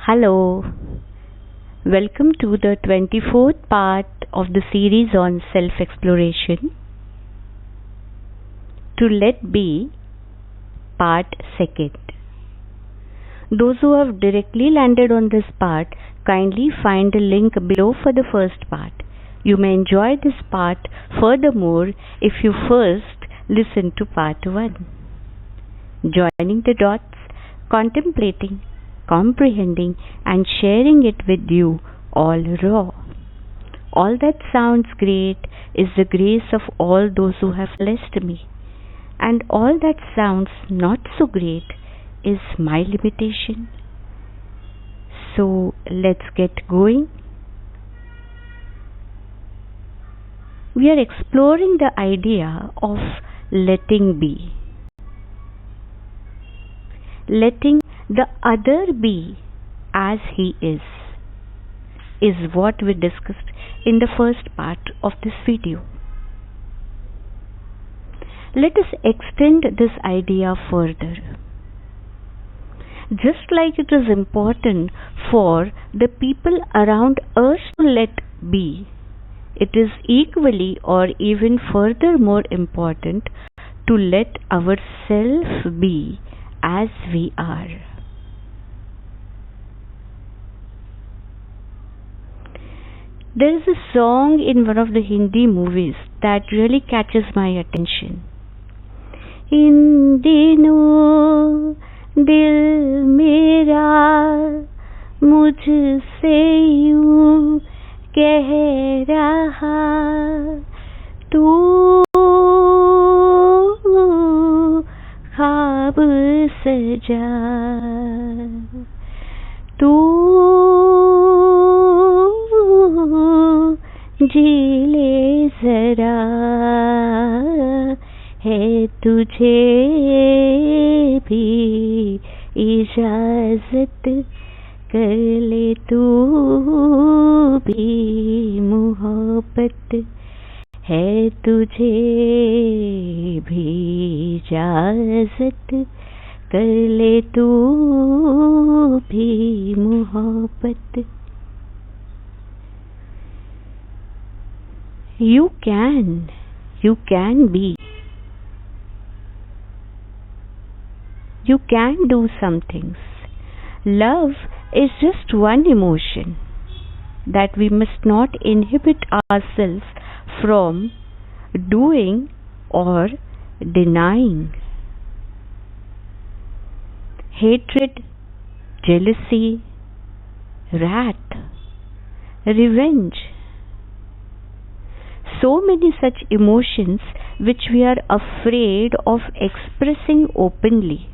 Hello, welcome to the 24th part of the series on self-exploration. To let be, part 2nd. Those who have directly landed on this part, kindly find a link below for the first part. You may enjoy this part furthermore if you first listen to part 1. Joining the dots, contemplating, comprehending and sharing it with you all raw. All that sounds great is the grace of all those who have blessed me, and all that sounds not so great is my limitation. So let's get going. We are exploring the idea of letting be. Letting the other be as he is what we discussed in the first part of this video. Let us extend this idea further. Just like it is important for the people around us to let be, it is equally or even furthermore important to let ourselves be as we are. There is a song in one of the Hindi movies that really catches my attention. In दिनों दिल मेरा मुझसे यूं कह रहा तू ख्वाब सजा तू जी ले जरा है तुझे भी इजाजत कर ले तू भी मोहब्बत है तुझे भी इजाजत कर ले तू भी मोहब्बत. You can be. You can do some things. Love is just one emotion that we must not inhibit ourselves from doing or denying. Hatred, jealousy, wrath, revenge. So many such emotions which we are afraid of expressing openly.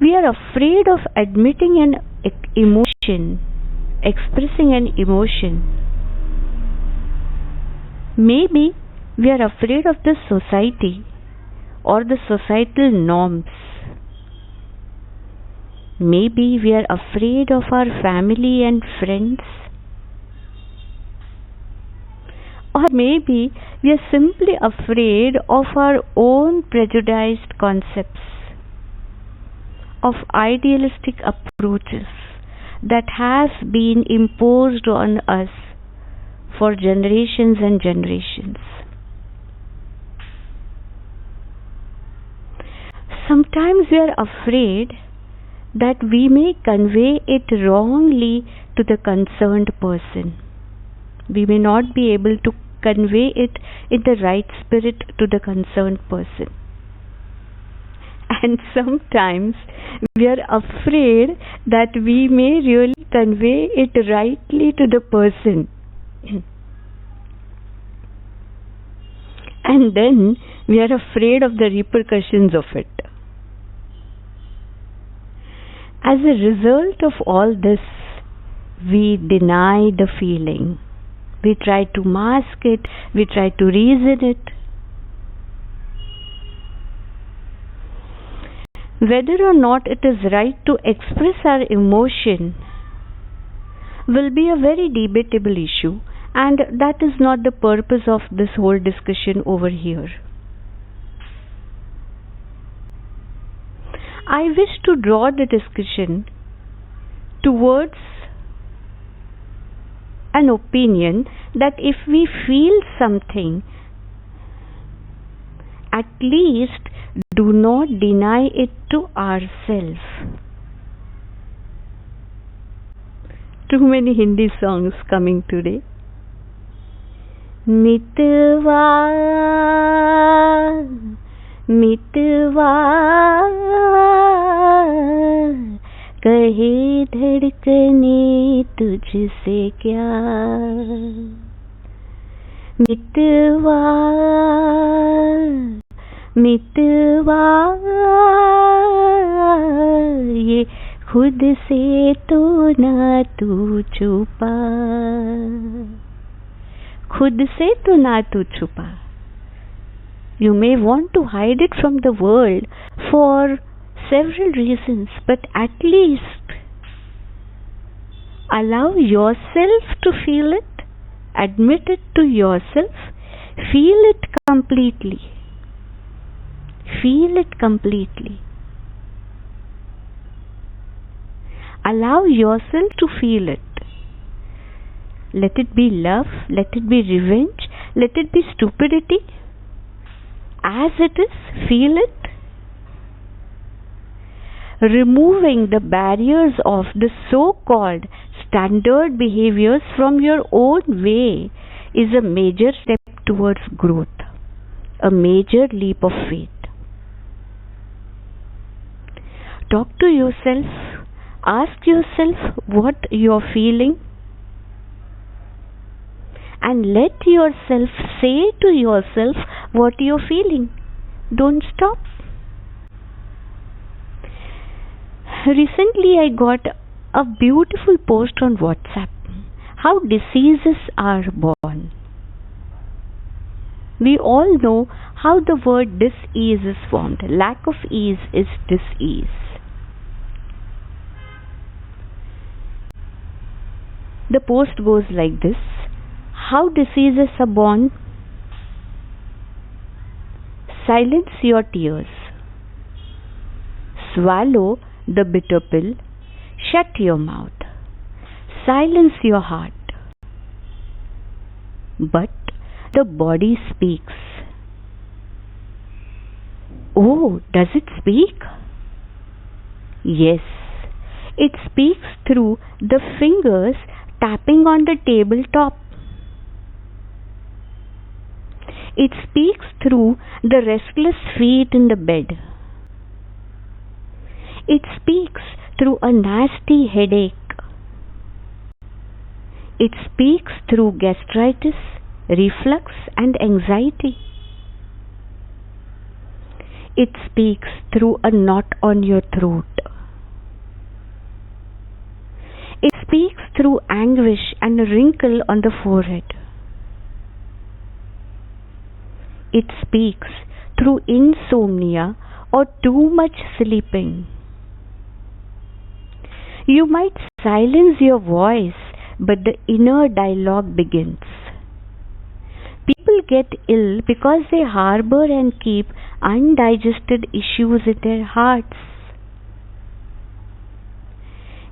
We are afraid of admitting an emotion, expressing an emotion. Maybe we are afraid of the society or the societal norms. Maybe we are afraid of our family and friends. Or maybe we are simply afraid of our own prejudiced concepts, of idealistic approaches that have been imposed on us for generations and generations. Sometimes we are afraid that we may convey it wrongly to the concerned person. We may not be able to convey it in the right spirit to the concerned person. And sometimes we are afraid that we may really convey it rightly to the person. And then we are afraid of the repercussions of it. As a result of all this, we deny the feeling. We try to mask it, we try to reason it. Whether or not it is right to express our emotion will be a very debatable issue, and that is not the purpose of this whole discussion over here. I wish to draw the discussion towards an opinion that if we feel something, at least do not deny it to ourselves. Too many Hindi songs coming today. मितवा मितवा कहे धड़कने तुझसे क्या मितवा मितवा ये खुद से तो ना तू छुपा खुद से तो ना तू छुपा. You may want to hide it from the world for several reasons, but at least allow yourself to feel it, admit it to yourself, feel it completely. Feel it completely. Allow yourself to feel it. Let it be love, let it be revenge, let it be stupidity. As it is, feel it. Removing the barriers of the so-called standard behaviors from your own way is a major step towards growth, a major leap of faith. Talk to yourself, ask yourself what you're feeling, and let yourself say to yourself what you're feeling. Don't stop. Recently I got a beautiful post on WhatsApp. How diseases are born. We all know how the word dis-ease is formed. Lack of ease is dis-ease. The post goes like this. How diseases are born? Silence your tears. Swallow the bitter pill. Shut your mouth. Silence your heart. But the body speaks. Oh, does it speak? Yes, it speaks through the fingers tapping on the tabletop. It speaks through the restless feet in the bed. It speaks through a nasty headache. It speaks through gastritis, reflux, and anxiety. It speaks through a knot on your throat. It speaks through anguish and a wrinkle on the forehead. It speaks through insomnia or too much sleeping. You might silence your voice, but the inner dialogue begins. People get ill because they harbor and keep undigested issues in their hearts.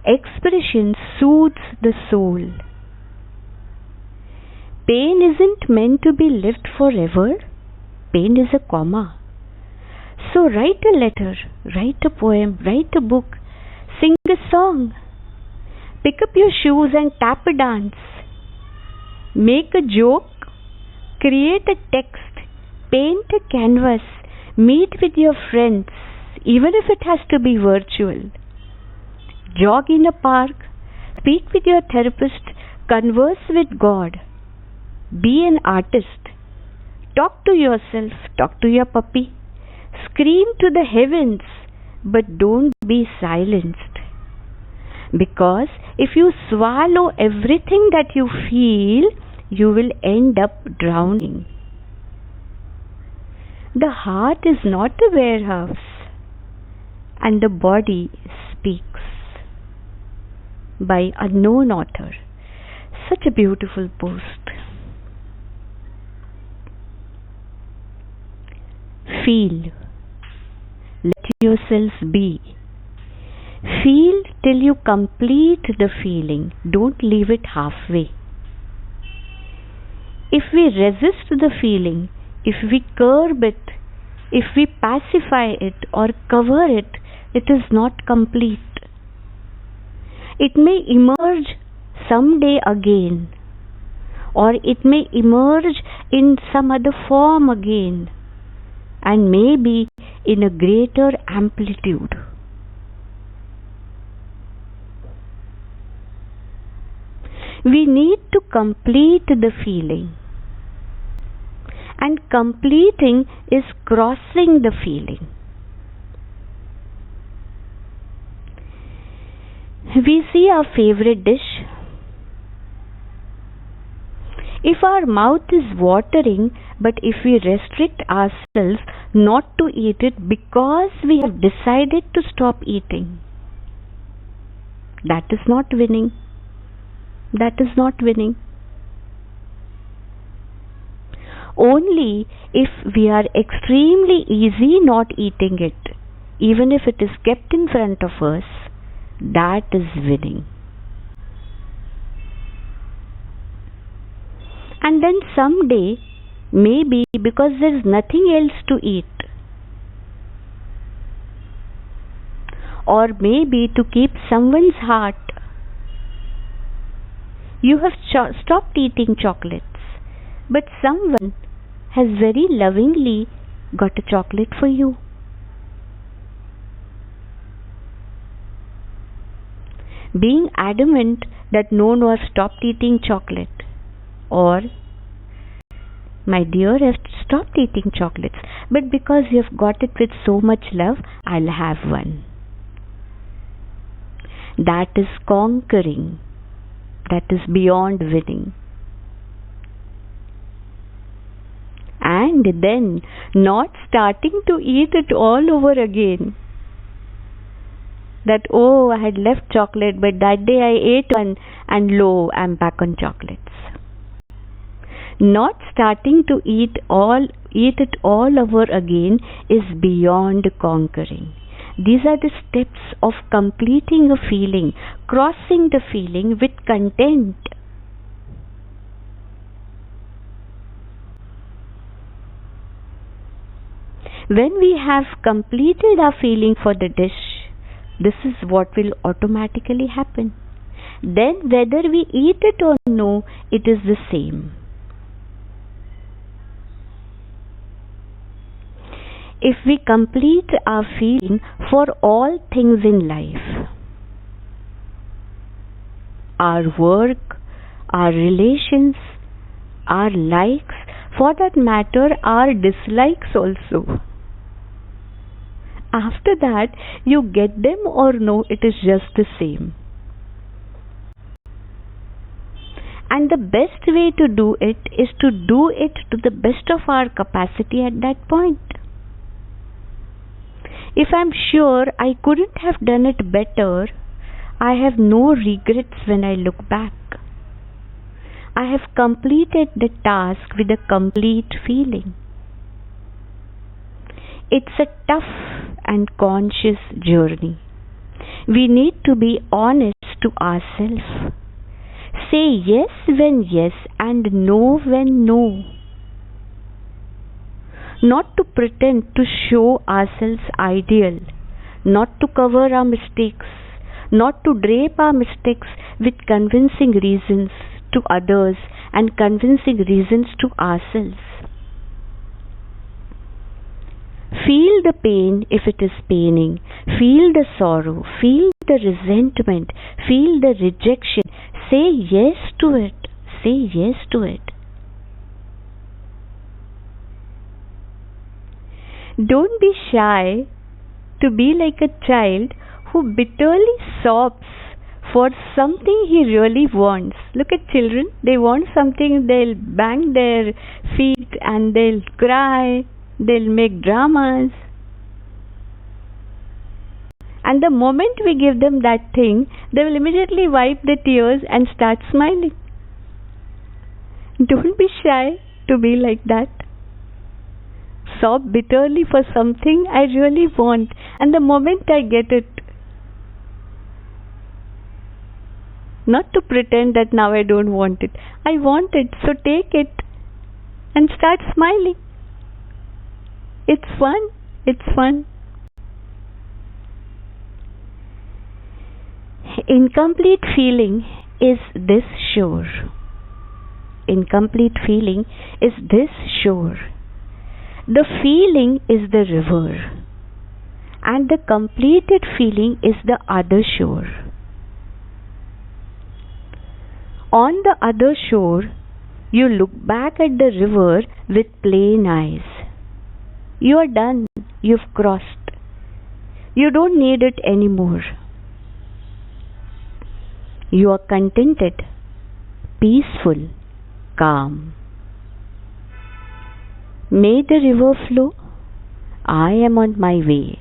Expression soothes the soul. Pain isn't meant to be lived forever. Pain is a comma. So write a letter, write a poem, write a book, sing a song. Pick up your shoes and tap a dance. Make a joke, create a text, paint a canvas, meet with your friends, even if it has to be virtual. Jog in a park, speak with your therapist, converse with God. Be an artist. Talk to yourself, talk to your puppy. Scream to the heavens, but don't be silenced. Because if you swallow everything that you feel, you will end up drowning. The heart is not a warehouse, and the body speaks. By unknown author. Such a beautiful post. Feel. Let yourself be. Feel till you complete the feeling. Don't leave it halfway. If we resist the feeling, if we curb it, if we pacify it or cover it, it is not complete. It may emerge someday again, or it may emerge in some other form again, and maybe in a greater amplitude. We need to complete the feeling, and completing is crossing the feeling. We see our favorite dish. If our mouth is watering, but if we restrict ourselves not to eat it because we have decided to stop eating, that is not winning. That is not winning. Only if we are extremely easy not eating it, even if it is kept in front of us, that is winning. And then someday, maybe because there is nothing else to eat, or maybe to keep someone's heart, you have stopped eating chocolates, but someone has very lovingly got a chocolate for you. Being adamant that no, I've stopped eating chocolate, or my dear, I've stopped eating chocolates, but because you've got it with so much love, I'll have one. That is conquering. That is beyond winning. And then not starting to eat it all over again. That, oh, I had left chocolate, but that day I ate one, and lo, I'm back on chocolates. Not starting to eat it all over again is beyond conquering. These are the steps of completing a feeling, crossing the feeling with content. When we have completed our feeling for the dish, this is what will automatically happen. Then whether we eat it or no, it is the same. If we complete our feeling for all things in life, our work, our relations, our likes, for that matter, our dislikes also. After that, you get them or no, it is just the same. And the best way to do it is to do it to the best of our capacity at that point. If I'm sure I couldn't have done it better, I have no regrets when I look back. I have completed the task with a complete feeling. It's a tough and conscious journey. We need to be honest to ourselves. Say yes when yes and no when no. Not to pretend to show ourselves ideal, not to cover our mistakes, not to drape our mistakes with convincing reasons to others and convincing reasons to ourselves. Feel the pain if it is paining, feel the sorrow, feel the resentment, feel the rejection. Say yes to it, say yes to it. Don't be shy to be like a child who bitterly sobs for something he really wants. Look at children, they want something, they'll bang their feet and they'll cry, they'll make dramas. And the moment we give them that thing, they will immediately wipe the tears and start smiling. Don't be shy to be like that. sob bitterly for something I really want, and the moment I get it, not to pretend that now I don't want it. I want it, so take it and start smiling. It's fun. It's fun. Incomplete feeling is this sure. Incomplete feeling is this sure. The feeling is the river, and the completed feeling is the other shore. On the other shore, you look back at the river with plain eyes. You are done. You've crossed. You don't need it anymore. You are contented, peaceful, calm. May the river flow. I am on my way.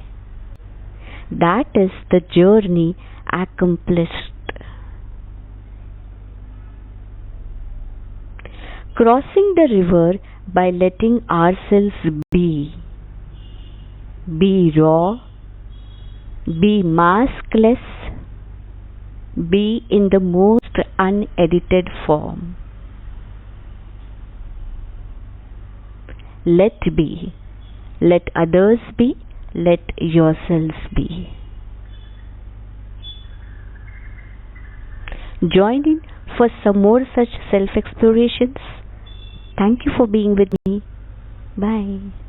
That is the journey accomplished. Crossing the river by letting ourselves be. Be raw, be maskless, be in the most unedited form. Let be, let others be, let yourselves be. Join in for some more such self-explorations. Thank you for being with me. Bye.